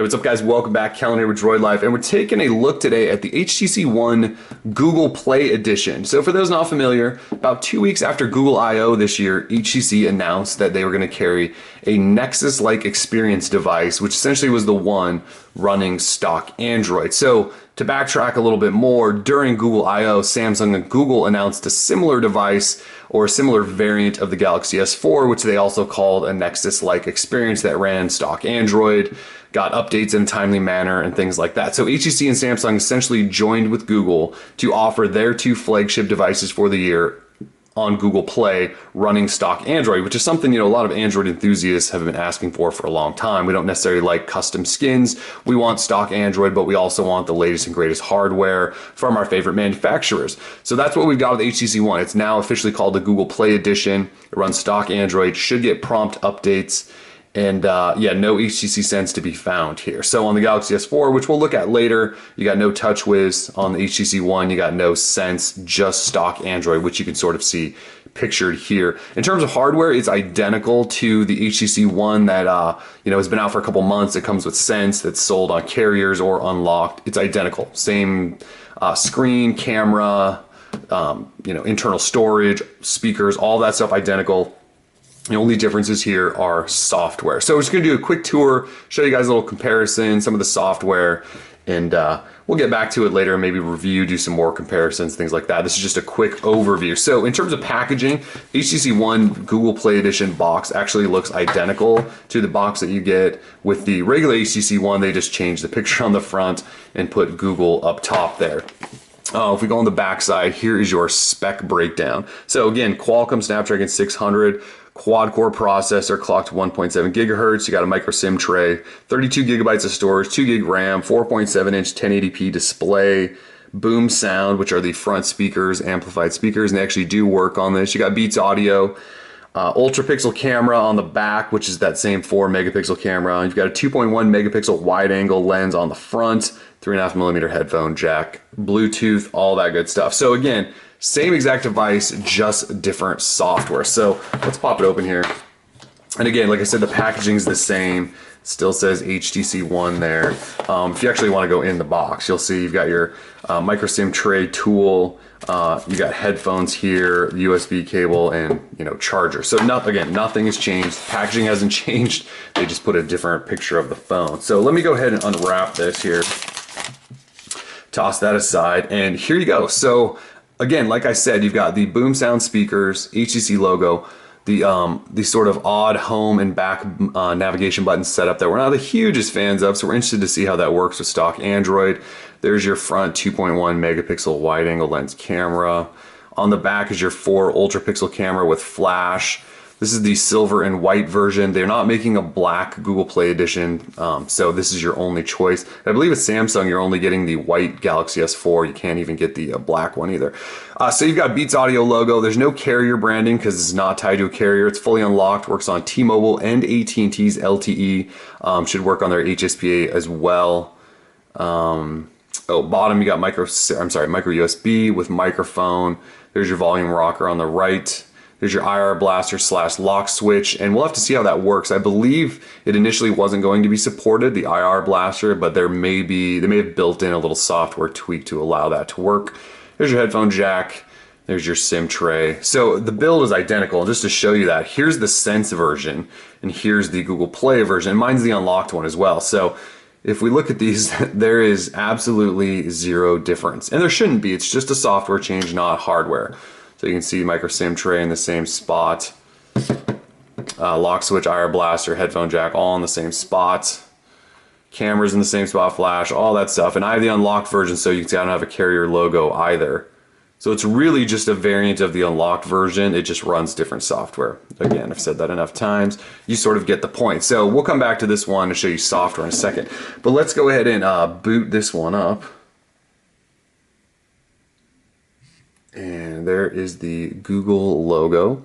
What's up, guys? Welcome back. Kellen here with Droid Life, and we're taking a look today at the HTC One Google Play Edition. So for those not familiar, about 2 weeks after Google I/O this year, HTC announced that they were going to carry a Nexus-like experience device, which essentially was the one running stock Android. So to backtrack a little bit more, during Google I/O, Samsung and Google announced a similar device or a similar variant of the Galaxy S4, which they also called a Nexus-like experience that ran stock Android, got updates in a timely manner and things like that. So HTC and Samsung essentially joined with Google to offer their two flagship devices for the year on Google Play running stock Android, which is something, a lot of Android enthusiasts have been asking for a long time. We don't necessarily like custom skins. We want stock Android, but we also want the latest and greatest hardware from our favorite manufacturers. So that's what we've got with HTC One. It's now officially called the Google Play Edition. It runs stock Android, should get prompt updates. And yeah, no HTC Sense to be found here. So on the Galaxy S4, which we'll look at later, you got no TouchWiz. On the HTC One, you got no Sense, just stock Android, which you can sort of see pictured here. In terms of hardware, it's identical to the HTC One that has been out for a couple months. It comes with Sense that's sold on carriers or unlocked. It's identical, same screen, camera, internal storage, speakers, all that stuff identical. The only differences here are software. So we're just gonna do a quick tour, show you guys a little comparison, some of the software, and we'll get back to it later and maybe review, do some more comparisons, things like that. This is just a quick overview. So in terms of packaging, HTC One Google Play Edition box actually looks identical to the box that you get with the regular HTC One. They just changed the picture on the front and put Google up top there. If we go on the back side, here is your spec breakdown. So again, Qualcomm Snapdragon 600, quad-core processor, clocked 1.7 gigahertz. You got a micro SIM tray, 32 gigabytes of storage, 2 gig RAM, 4.7-inch 1080p display, boom sound, which are the front speakers, amplified speakers, and they actually do work on this. You got Beats audio, ultra pixel camera on the back, which is that same 4 megapixel camera. You've got a 2.1 megapixel wide angle lens on the front, 3.5 millimeter headphone jack, Bluetooth, all that good stuff. So again, same exact device, just different software. So let's pop it open here. And again, like I said, the packaging is the same. Still says HTC One there. If you actually want to go in the box, you'll see you've got your micro SIM tray tool. You got headphones here, USB cable, and charger. So again, nothing has changed. Packaging hasn't changed. They just put a different picture of the phone. So let me go ahead and unwrap this here. Toss that aside, and here you go. So again, like I said, you've got the boom sound speakers, HTC logo, the sort of odd home and back navigation button setup that we're not the hugest fans of, so we're interested to see how that works with stock Android. There's your front 2.1 megapixel wide angle lens camera. On the back is your 4 ultra pixel camera with flash. This is the silver and white version. They're not making a black Google Play Edition, so this is your only choice. I believe with Samsung, you're only getting the white Galaxy S4. You can't even get the black one either. So you've got Beats Audio logo. There's no carrier branding because it's not tied to a carrier. It's fully unlocked, works on T-Mobile and AT&T's LTE. Should work on their HSPA as well. Bottom you got micro USB with microphone. There's your volume rocker on the right. There's your IR blaster / lock switch, and we'll have to see how that works. I believe it initially wasn't going to be supported, the IR blaster, but they may have built in a little software tweak to allow that to work. There's your headphone jack. There's your SIM tray. So the build is identical. And just to show you that, here's the Sense version, and here's the Google Play version. And mine's the unlocked one as well. So if we look at these, there is absolutely zero difference. And there shouldn't be. It's just a software change, not hardware. So you can see micro SIM tray in the same spot, lock switch, IR blaster, headphone jack, all in the same spot. Cameras in the same spot, flash, all that stuff. And I have the unlocked version, so you can see I don't have a carrier logo either. So it's really just a variant of the unlocked version. It just runs different software. Again, I've said that enough times. You sort of get the point. So we'll come back to this one to show you software in a second. But let's go ahead and boot this one up. And there is the Google logo.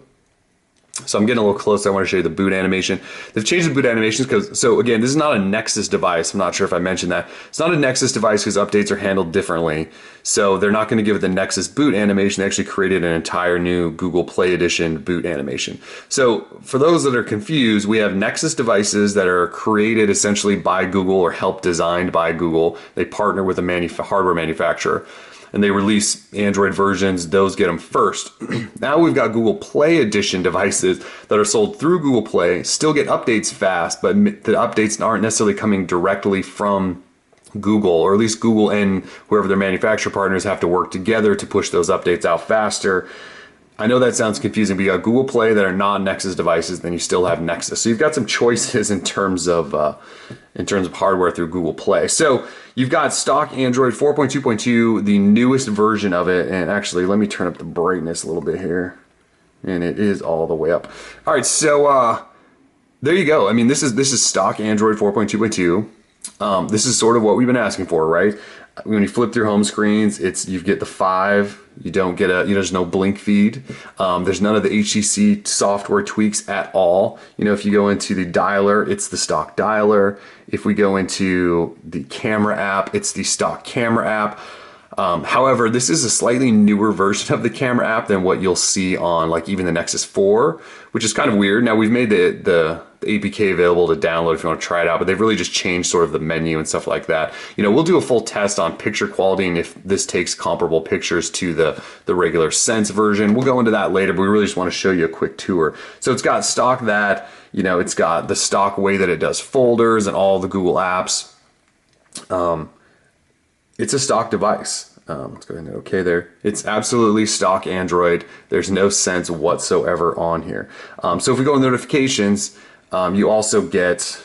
So I'm getting a little closer. I want to show you the boot animation. They've changed the boot animations because, so again, this is not a Nexus device. I'm not sure if I mentioned that. It's not a Nexus device because updates are handled differently. So they're not going to give it the Nexus boot animation. They actually created an entire new Google Play Edition boot animation. So for those that are confused, we have Nexus devices that are created essentially by Google or helped designed by Google. They partner with a hardware manufacturer, and they release Android versions. Those get them first. Now we've got Google Play Edition devices that are sold through Google Play, still get updates fast, but the updates aren't necessarily coming directly from Google, or at least Google and whoever their manufacturer partners have to work together to push those updates out faster. I know that sounds confusing, but you got Google Play that are non-Nexus devices, then you still have Nexus. So you've got some choices in terms of hardware through Google Play. So you've got stock Android 4.2.2, the newest version of it. And actually, let me turn up the brightness a little bit here. And it is all the way up. All right, so there you go. I mean, this is stock Android 4.2.2. This is sort of what we've been asking for, right? When you flip through home screens, you get the 5. You don't get there's no blink feed. There's none of the HTC software tweaks at all. If you go into the dialer, it's the stock dialer. If we go into the camera app, it's the stock camera app. However, this is a slightly newer version of the camera app than what you'll see on like even the Nexus 4, which is kind of weird. Now we've made the APK available to download if you want to try it out, but they've really just changed sort of the menu and stuff like that. We'll do a full test on picture quality and if this takes comparable pictures to the regular Sense version. We'll go into that later, but we really just want to show you a quick tour. So it's got stock that, it's got the stock way that it does folders and all the Google apps. It's a stock device. Let's go ahead and hit OK there. It's absolutely stock Android. There's no Sense whatsoever on here. So if we go in notifications, you also get,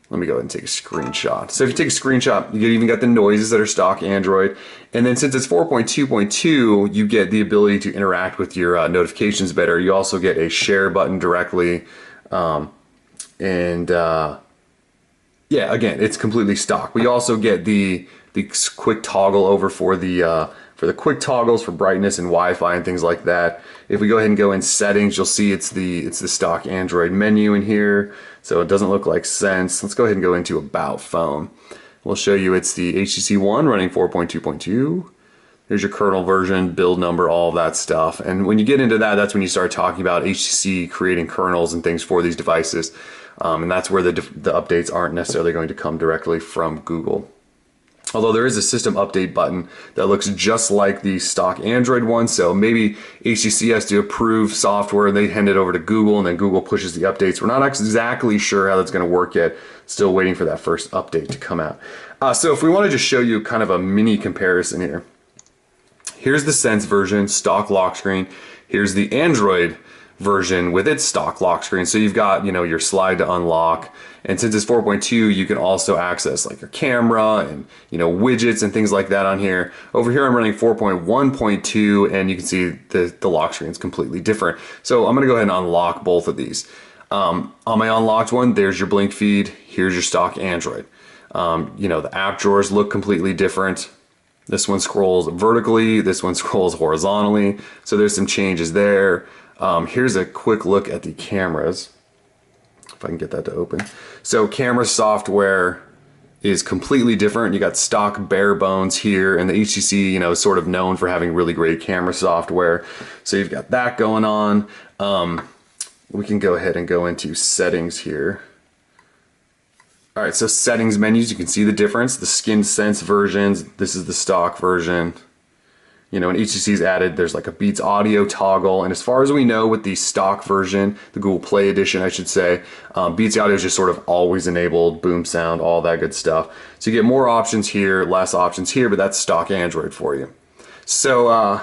let me go ahead and take a screenshot. So if you take a screenshot, you even got the noises that are stock Android. And then since it's 4.2.2, you get the ability to interact with your notifications better. You also get a share button directly. Yeah, again, it's completely stock. We also get the quick toggle over for the quick toggles for brightness and Wi-Fi and things like that. If we go ahead and go in settings, you'll see it's the stock Android menu in here. So it doesn't look like Sense. Let's go ahead and go into About Phone. We'll show you it's the HTC One running 4.2.2. There's your kernel version, build number, all of that stuff. And when you get into that, that's when you start talking about HTC creating kernels and things for these devices. And that's where the updates aren't necessarily going to come directly from Google. Although there is a system update button that looks just like the stock Android one. So maybe HTC has to approve software, they hand it over to Google, and then Google pushes the updates. We're not exactly sure how that's going to work yet. Still waiting for that first update to come out. So if we want to just show you kind of a mini comparison here. Here's the Sense version, stock lock screen. Here's the Android version with its stock lock screen. So you've got, your slide to unlock. And since it's 4.2, you can also access like your camera and, widgets and things like that on here. Over here, I'm running 4.1.2 and you can see the lock screen is completely different. So I'm going to go ahead and unlock both of these. On my unlocked one, there's your blink feed. Here's your stock Android. The app drawers look completely different. This one scrolls vertically, this one scrolls horizontally. So there's some changes there. Here's a quick look at the cameras. If I can get that to open. So camera software is completely different. You got stock bare bones here, and the HTC, is sort of known for having really great camera software. So you've got that going on. We can go ahead and go into settings here. All right, so settings menus, you can see the difference. The Skin Sense versions, this is the stock version. And HTC's added, there's like a Beats audio toggle. And as far as we know with the stock version, the Google Play Edition, I should say, Beats audio is just sort of always enabled, boom sound, all that good stuff. So you get more options here, less options here, but that's stock Android for you. So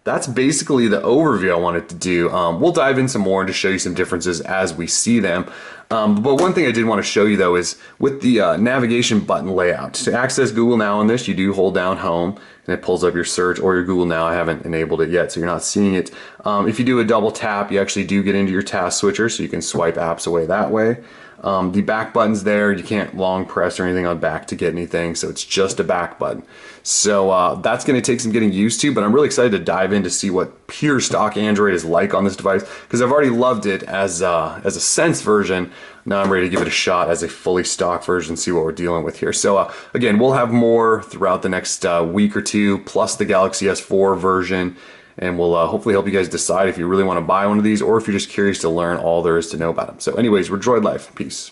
that's basically the overview I wanted to do. We'll dive in some more and just show you some differences as we see them. But one thing I did want to show you though is with the navigation button layout. To access Google Now on this, you do hold down home and it pulls up your search or your Google Now. I haven't enabled it yet, so you're not seeing it. If you do a double tap, you actually do get into your task switcher, so you can swipe apps away that way. The back button's there. You can't long press or anything on back to get anything, so it's just a back button. So that's going to take some getting used to, but I'm really excited to dive in to see what pure stock Android is like on this device, because I've already loved it as a Sense version. Now I'm ready to give it a shot as a fully stock version, see what we're dealing with here. So again, we'll have more throughout the next week or two, plus the Galaxy S4 version, and we'll hopefully help you guys decide if you really want to buy one of these or if you're just curious to learn all there is to know about them. So anyways, we're Droid Life. Peace.